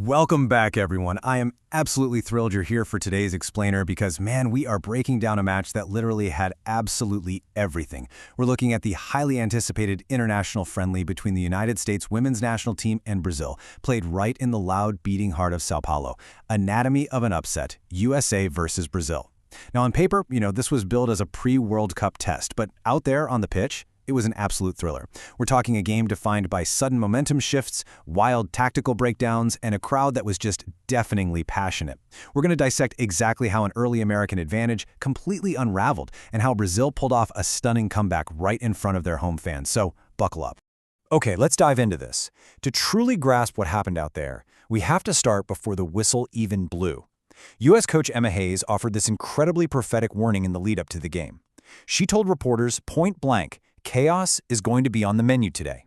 Welcome back, everyone. I am absolutely thrilled you're here for today's explainer because, man, we are breaking down a match that literally had absolutely everything. We're looking at the highly anticipated international friendly between the United States women's national team and Brazil, played right in the loud, beating heart of Sao Paulo. Anatomy of an upset, USA versus Brazil. Now, on paper, this was billed as a pre-World Cup test, but out there on the pitch, it was an absolute thriller. We're talking a game defined by sudden momentum shifts, wild tactical breakdowns, and a crowd that was just deafeningly passionate. We're going to dissect exactly how an early American advantage completely unraveled and how Brazil pulled off a stunning comeback right in front of their home fans. So, buckle up. Okay, let's dive into this. To truly grasp what happened out there, we have to start before the whistle even blew. U.S. coach Emma Hayes offered this incredibly prophetic warning in the lead-up to the game. She told reporters point blank, chaos is going to be on the menu today.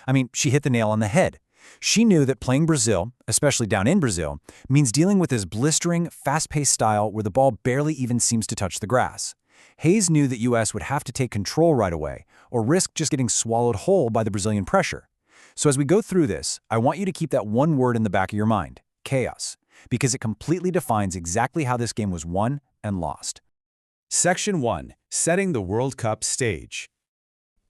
I mean, she hit the nail on the head. She knew that playing Brazil, especially down in Brazil, means dealing with this blistering, fast-paced style where the ball barely even seems to touch the grass. Hayes knew that U.S. would have to take control right away or risk just getting swallowed whole by the Brazilian pressure. So as we go through this, I want you to keep that one word in the back of your mind, chaos, because it completely defines exactly how this game was won and lost. Section 1. Setting the World Cup stage.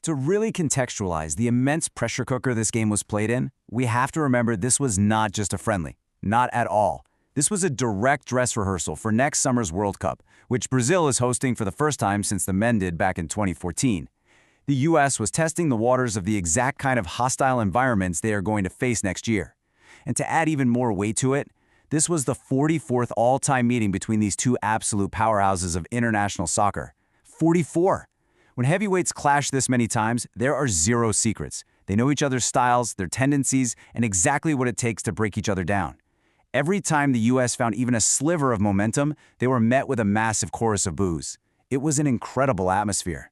To really contextualize the immense pressure cooker this game was played in, we have to remember this was not just a friendly. Not at all. This was a direct dress rehearsal for next summer's World Cup, which Brazil is hosting for the first time since the men did back in 2014. The U.S. was testing the waters of the exact kind of hostile environments they are going to face next year. And to add even more weight to it, this was the 44th all-time meeting between these two absolute powerhouses of international soccer. 44! When heavyweights clash this many times, there are zero secrets. They know each other's styles, their tendencies, and exactly what it takes to break each other down. Every time the U.S. found even a sliver of momentum, they were met with a massive chorus of boos. It was an incredible atmosphere.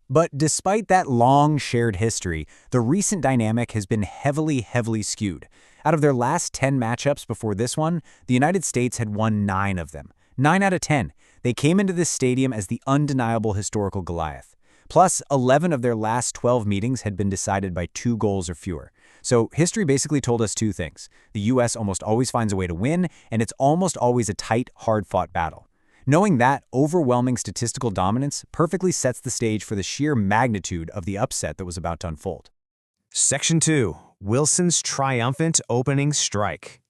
But despite that long shared history, the recent dynamic has been heavily skewed. Out of their last 10 matchups before this one, the United States had won 9 of them. 9 out of 10. They came into this stadium as the undeniable historical Goliath. Plus, 11 of their last 12 meetings had been decided by 2 goals or fewer. So history basically told us 2 things. The U.S. almost always finds a way to win, and it's almost always a tight, hard-fought battle. Knowing that overwhelming statistical dominance perfectly sets the stage for the sheer magnitude of the upset that was about to unfold. Section 2. Wilson's triumphant opening strike.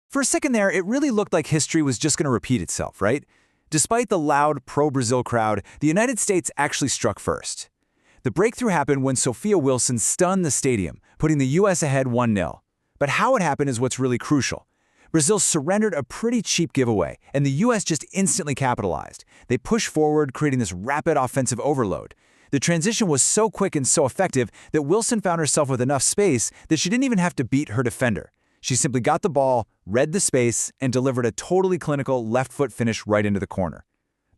For a second there, it really looked like history was just going to repeat itself, right? Despite the loud pro-Brazil crowd, the United States actually struck first. The breakthrough happened when Sophia Wilson stunned the stadium, putting the U.S. ahead 1-0. But how it happened is what's really crucial. Brazil surrendered a pretty cheap giveaway, and the U.S. just instantly capitalized. They pushed forward, creating this rapid offensive overload. The transition was so quick and so effective that Wilson found herself with enough space that she didn't even have to beat her defender. She simply got the ball, read the space, and delivered a totally clinical left-foot finish right into the corner.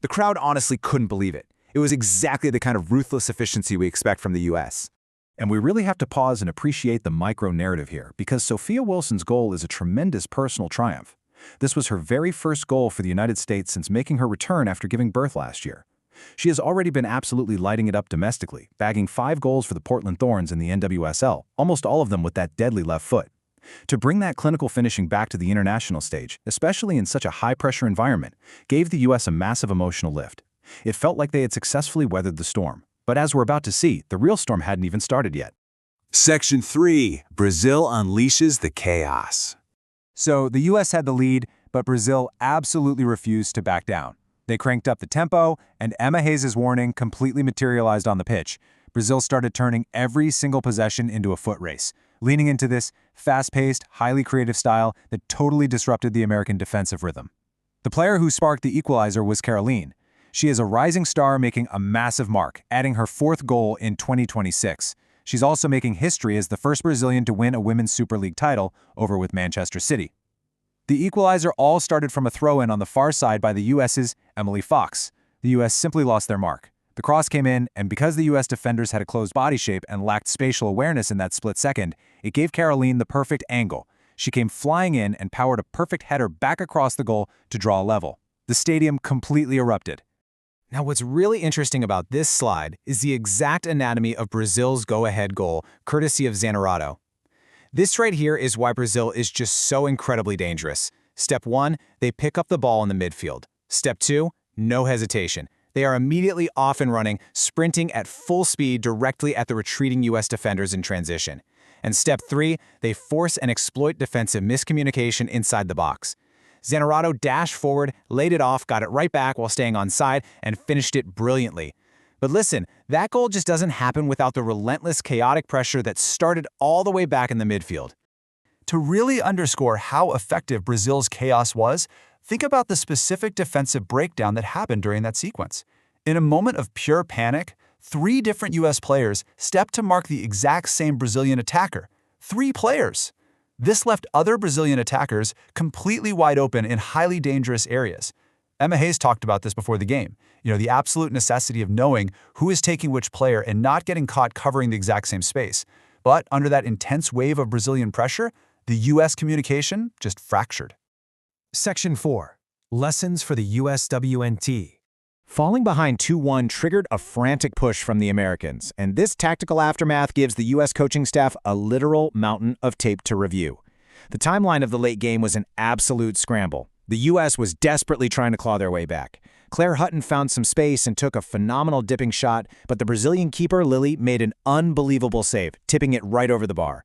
The crowd honestly couldn't believe it. It was exactly the kind of ruthless efficiency we expect from the U.S. And we really have to pause and appreciate the micro-narrative here, because Sophia Wilson's goal is a tremendous personal triumph. This was her very first goal for the United States since making her return after giving birth last year. She has already been absolutely lighting it up domestically, bagging 5 goals for the Portland Thorns in the NWSL, almost all of them with that deadly left foot. To bring that clinical finishing back to the international stage, especially in such a high-pressure environment, gave the U.S. a massive emotional lift. It felt like they had successfully weathered the storm. But as we're about to see, the real storm hadn't even started yet. Section 3. Brazil unleashes the chaos. So the U.S. had the lead, but Brazil absolutely refused to back down. They cranked up the tempo, and Emma Hayes' warning completely materialized on the pitch. Brazil started turning every single possession into a foot race, leaning into this fast-paced, highly creative style that totally disrupted the American defensive rhythm. The player who sparked the equalizer was Caroline. She is a rising star making a massive mark, adding her 4th goal in 2026. She's also making history as the first Brazilian to win a Women's Super League title over with Manchester City. The equalizer all started from a throw-in on the far side by the U.S.'s Emily Fox. The U.S. simply lost their mark. The cross came in, and because the U.S. defenders had a closed body shape and lacked spatial awareness in that split second, it gave Caroline the perfect angle. She came flying in and powered a perfect header back across the goal to draw a level. The stadium completely erupted. Now, what's really interesting about this slide is the exact anatomy of Brazil's go-ahead goal, courtesy of Zanerato. This right here is why Brazil is just so incredibly dangerous. Step 1, they pick up the ball in the midfield. Step 2, no hesitation. They are immediately off and running, sprinting at full speed directly at the retreating U.S. defenders in transition. And step 3, they force and exploit defensive miscommunication inside the box. Zanerato dashed forward, laid it off, got it right back while staying onside, and finished it brilliantly. But listen, that goal just doesn't happen without the relentless, chaotic pressure that started all the way back in the midfield. To really underscore how effective Brazil's chaos was, think about the specific defensive breakdown that happened during that sequence. In a moment of pure panic, 3 different U.S. players stepped to mark the exact same Brazilian attacker. 3 players! This left other Brazilian attackers completely wide open in highly dangerous areas. Emma Hayes talked about this before the game. The absolute necessity of knowing who is taking which player and not getting caught covering the exact same space. But under that intense wave of Brazilian pressure, the U.S. communication just fractured. Section 4. Lessons for the USWNT. Falling behind 2-1 triggered a frantic push from the Americans, and this tactical aftermath gives the U.S. coaching staff a literal mountain of tape to review. The timeline of the late game was an absolute scramble. The U.S. was desperately trying to claw their way back. Claire Hutton found some space and took a phenomenal dipping shot, but the Brazilian keeper, Lily, made an unbelievable save, tipping it right over the bar.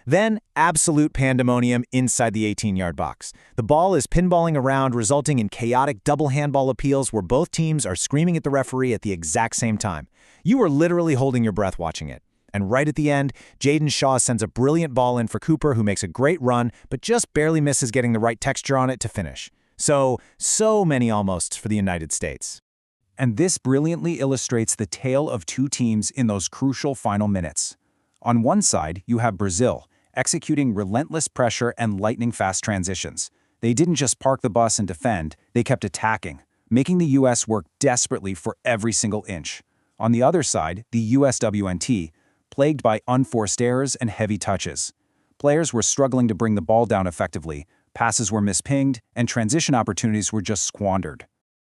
Then, absolute pandemonium inside the 18-yard box. The ball is pinballing around, resulting in chaotic double handball appeals where both teams are screaming at the referee at the exact same time. You were literally holding your breath watching it. And right at the end, Jaden Shaw sends a brilliant ball in for Cooper, who makes a great run, but just barely misses getting the right texture on it to finish. So many almosts for the United States. And this brilliantly illustrates the tale of 2 teams in those crucial final minutes. On one side, you have Brazil, executing relentless pressure and lightning-fast transitions. They didn't just park the bus and defend, they kept attacking, making the U.S. work desperately for every single inch. On the other side, the USWNT, plagued by unforced errors and heavy touches. Players were struggling to bring the ball down effectively, passes were mispinged, and transition opportunities were just squandered.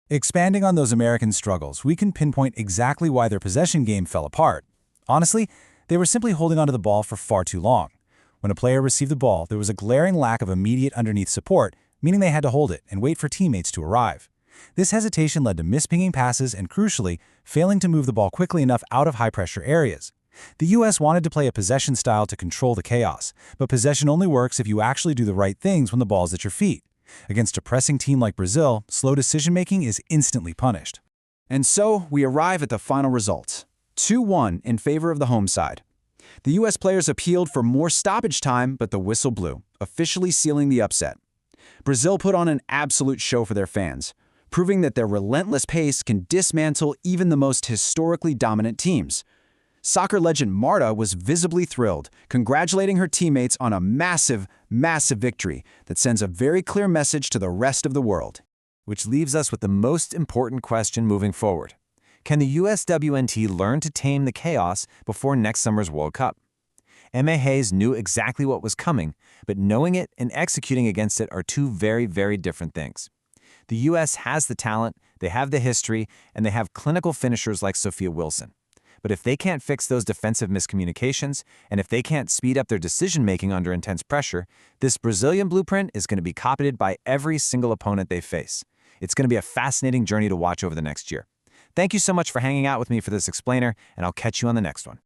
Expanding on those American struggles, we can pinpoint exactly why their possession game fell apart. Honestly, they were simply holding onto the ball for far too long. When a player received the ball, there was a glaring lack of immediate underneath support, meaning they had to hold it and wait for teammates to arrive. This hesitation led to mispinging passes and, crucially, failing to move the ball quickly enough out of high-pressure areas. The U.S. wanted to play a possession style to control the chaos, but possession only works if you actually do the right things when the ball's at your feet. Against a pressing team like Brazil, slow decision-making is instantly punished. And so, we arrive at the final results. 2-1 in favor of the home side. The U.S. players appealed for more stoppage time, but the whistle blew, officially sealing the upset. Brazil put on an absolute show for their fans, proving that their relentless pace can dismantle even the most historically dominant teams. Soccer legend Marta was visibly thrilled, congratulating her teammates on a massive victory that sends a very clear message to the rest of the world. Which leaves us with the most important question moving forward. Can the USWNT learn to tame the chaos before next summer's World Cup? Emma Hayes knew exactly what was coming, but knowing it and executing against it are 2 very, very different things. The U.S. has the talent, they have the history, and they have clinical finishers like Sophia Wilson. But if they can't fix those defensive miscommunications, and if they can't speed up their decision-making under intense pressure, this Brazilian blueprint is going to be copied by every single opponent they face. It's going to be a fascinating journey to watch over the next year. Thank you so much for hanging out with me for this explainer, and I'll catch you on the next one.